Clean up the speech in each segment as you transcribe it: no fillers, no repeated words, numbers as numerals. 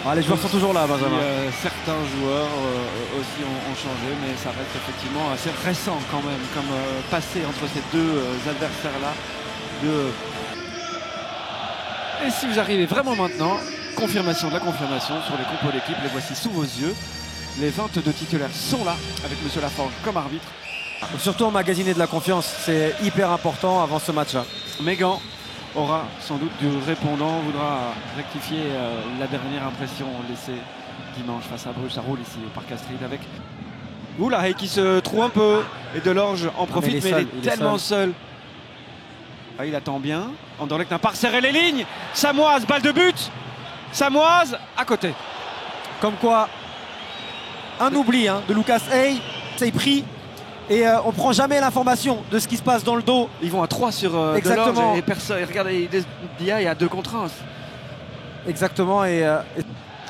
Ah, les joueurs sont toujours là, Benjamin. Certains joueurs aussi ont changé, mais ça reste effectivement assez récent quand même, comme passé entre ces deux adversaires-là. Et si vous arrivez vraiment maintenant, confirmation de la confirmation sur les compos d'équipe, les voici sous vos yeux. Les 22 titulaires sont là, avec M. Laforge comme arbitre. Surtout emmagasiner de la confiance, c'est hyper important avant ce match-là. Megan aura sans doute du répondant, voudra rectifier la dernière impression laissée dimanche face à Bruges. Ça roule ici au Parc Astrid avec Oula, qui se trouve un peu. Et Delorge en profite, mais il est tellement seul. Ah, il attend bien. Anderlecht n'a pas resserré les lignes. Samoise, balle de but. Samoise à côté. Comme quoi, un oubli de Lucas Hey, c'est pris. Et on prend jamais l'information de ce qui se passe dans le dos. Ils vont à 3 sur Exactement. Delorge et personne. Regardez, Dia il y a 2 contre 1. Exactement. Et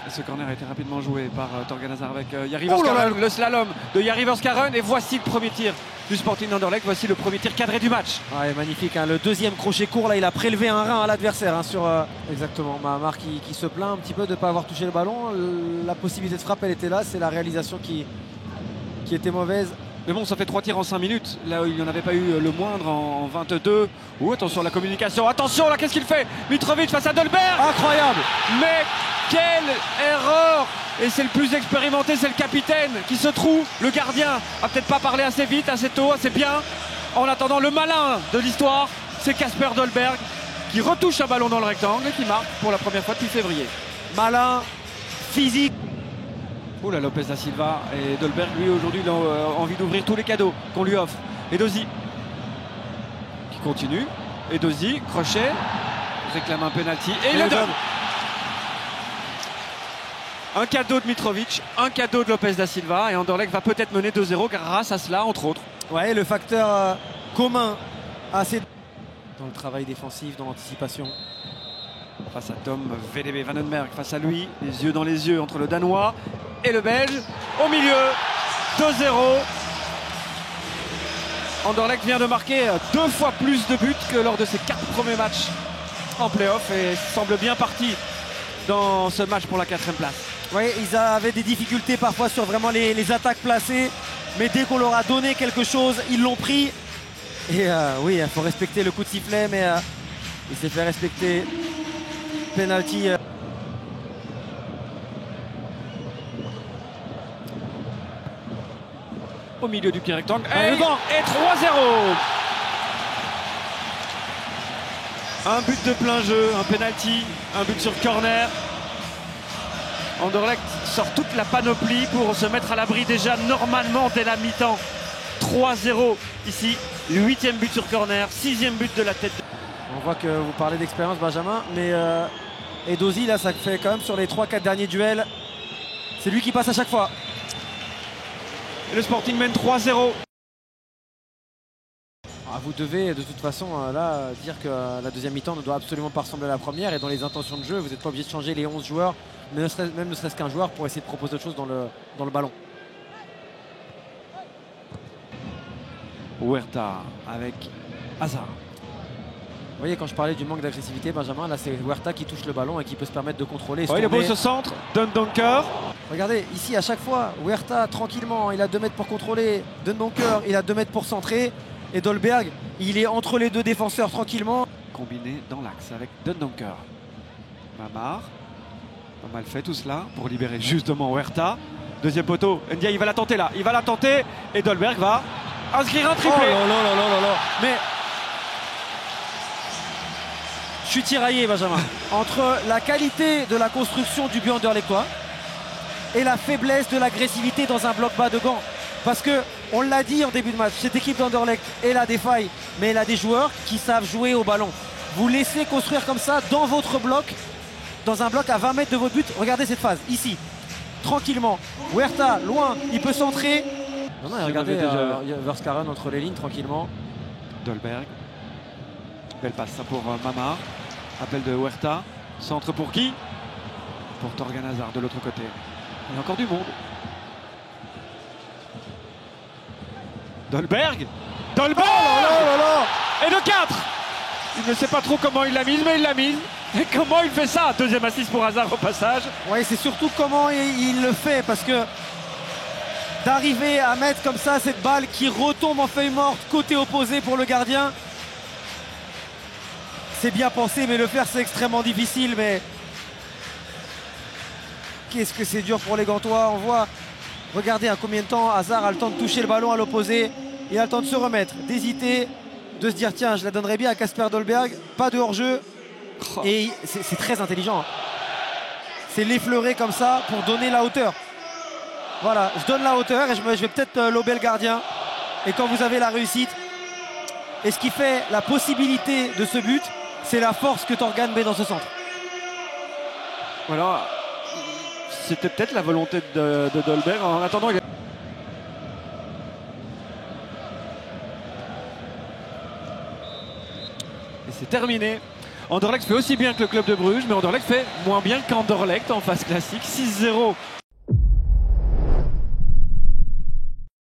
ce corner a été rapidement joué par Torgan Hazard avec Jari Verskaren, le slalom de Jari Verskaren. Et voici le premier tir du Sporting d'Anderlecht. Voici le premier tir cadré du match. Ouais, magnifique. Le deuxième crochet court, là, il a prélevé un rein à l'adversaire sur. Exactement. Mahamar qui se plaint un petit peu de ne pas avoir touché le ballon. La possibilité de frappe, elle était là. C'est la réalisation qui était mauvaise. Mais bon, ça fait 3 tirs en 5 minutes, là où il n'y en avait pas eu le moindre en 22. Oh, attention à la communication, attention là, qu'est-ce qu'il fait? Mitrovic face à Dolberg. Incroyable. Mais quelle erreur! Et c'est le plus expérimenté, c'est le capitaine qui se trouve. Le gardien a peut-être pas parlé assez vite, assez tôt, assez bien. En attendant, le malin de l'histoire, c'est Kasper Dolberg qui retouche un ballon dans le rectangle et qui marque pour la première fois depuis février. Malin, physique. Oula, Lopez da Silva et Dolberg, lui, aujourd'hui, il a envie d'ouvrir tous les cadeaux qu'on lui offre. Edozie qui continue. Edozie, crochet, réclame un penalty et il le donne. Un cadeau de Mitrovic, un cadeau de Lopez da Silva et Anderlecht va peut-être mener 2-0 grâce à cela, entre autres. Ouais, le facteur commun assez dans le travail défensif, dans l'anticipation. Face à Tom VDB Vandenberg, face à lui, les yeux dans les yeux entre le Danois et le Belge. Au milieu, 2-0. Anderlecht vient de marquer 2 fois plus de buts que lors de ses 4 premiers matchs en play-off et semble bien parti dans ce match pour la 4e place. Oui, ils avaient des difficultés parfois sur vraiment les attaques placées, mais dès qu'on leur a donné quelque chose, ils l'ont pris. Et oui, il faut respecter le coup de sifflet, mais il s'est fait respecter. Penalty. Au milieu du pied rectangle. Et 3-0. Un but de plein jeu, un penalty, un but sur corner. Anderlecht sort toute la panoplie pour se mettre à l'abri déjà normalement dès la mi-temps. 3-0 ici, 8e but sur corner, 6e but de la tête. On voit que vous parlez d'expérience, Benjamin, mais Edozie, là, ça fait quand même sur les 3-4 derniers duels. C'est lui qui passe à chaque fois. Et le Sporting mène 3-0. Vous devez de toute façon là dire que la deuxième mi-temps ne doit absolument pas ressembler à la première, et dans les intentions de jeu, vous n'êtes pas obligé de changer les 11 joueurs, même ne serait-ce qu'un joueur pour essayer de proposer autre chose dans le ballon. Huerta avec Hazard. Vous voyez, quand je parlais du manque d'agressivité, Benjamin, là c'est Huerta qui touche le ballon et qui peut se permettre de contrôler. Il est beau ce centre, Dundonker. Regardez, ici à chaque fois, Huerta tranquillement, il a 2 mètres pour contrôler. Dundonker, il a 2 mètres pour centrer. Et Dolberg, il est entre les 2 défenseurs tranquillement. Combiné dans l'axe avec Dundonker. Mamar. Pas mal fait tout cela pour libérer justement Huerta. Deuxième poteau, Ndia il va la tenter là, il va la tenter. Et Dolberg va inscrire un triplé. Oh là là. Mais je suis tiraillé, Benjamin, entre la qualité de la construction du but anderlechtois et la faiblesse de l'agressivité dans un bloc bas de gants. Parce que, on l'a dit en début de match, cette équipe d'Anderlecht, elle a des failles, mais elle a des joueurs qui savent jouer au ballon. Vous laissez construire comme ça dans votre bloc, dans un bloc à 20 mètres de votre but. Regardez cette phase, ici, tranquillement. Huerta, loin, il peut centrer. Non, regardez Verskaren entre les lignes, tranquillement. Dolberg. Belle passe ça pour Mamar. Appel de Huerta. Centre pour qui? Pour Torgan Hazard de l'autre côté. Il y a encore du monde. Dolberg. Oh là là. Et le 4. Il ne sait pas trop comment il l'a mise, mais il l'a mise. Et comment il fait ça? Deuxième assist pour Hazard au passage. Oui, c'est surtout comment il le fait, parce que d'arriver à mettre comme ça cette balle qui retombe en feuille morte côté opposé pour le gardien, c'est bien pensé, mais le faire c'est extrêmement difficile. Mais qu'est-ce que c'est dur pour les Gantois. On voit, regardez à combien de temps Hazard a le temps de toucher le ballon à l'opposé, il a le temps de se remettre, d'hésiter, de se dire tiens, je la donnerais bien à Kasper Dolberg, pas de hors-jeu. Et c'est très intelligent. C'est l'effleurer comme ça pour donner la hauteur. Voilà, je donne la hauteur et je vais peut-être lober le gardien. Et quand vous avez la réussite, et ce qui fait la possibilité de ce but, c'est la force que Torgan met dans ce centre. Voilà, c'était peut-être la volonté de Dolberg. En attendant, et c'est terminé. Anderlecht fait aussi bien que le club de Bruges, mais Anderlecht fait moins bien qu'Anderlecht en phase classique. 6-0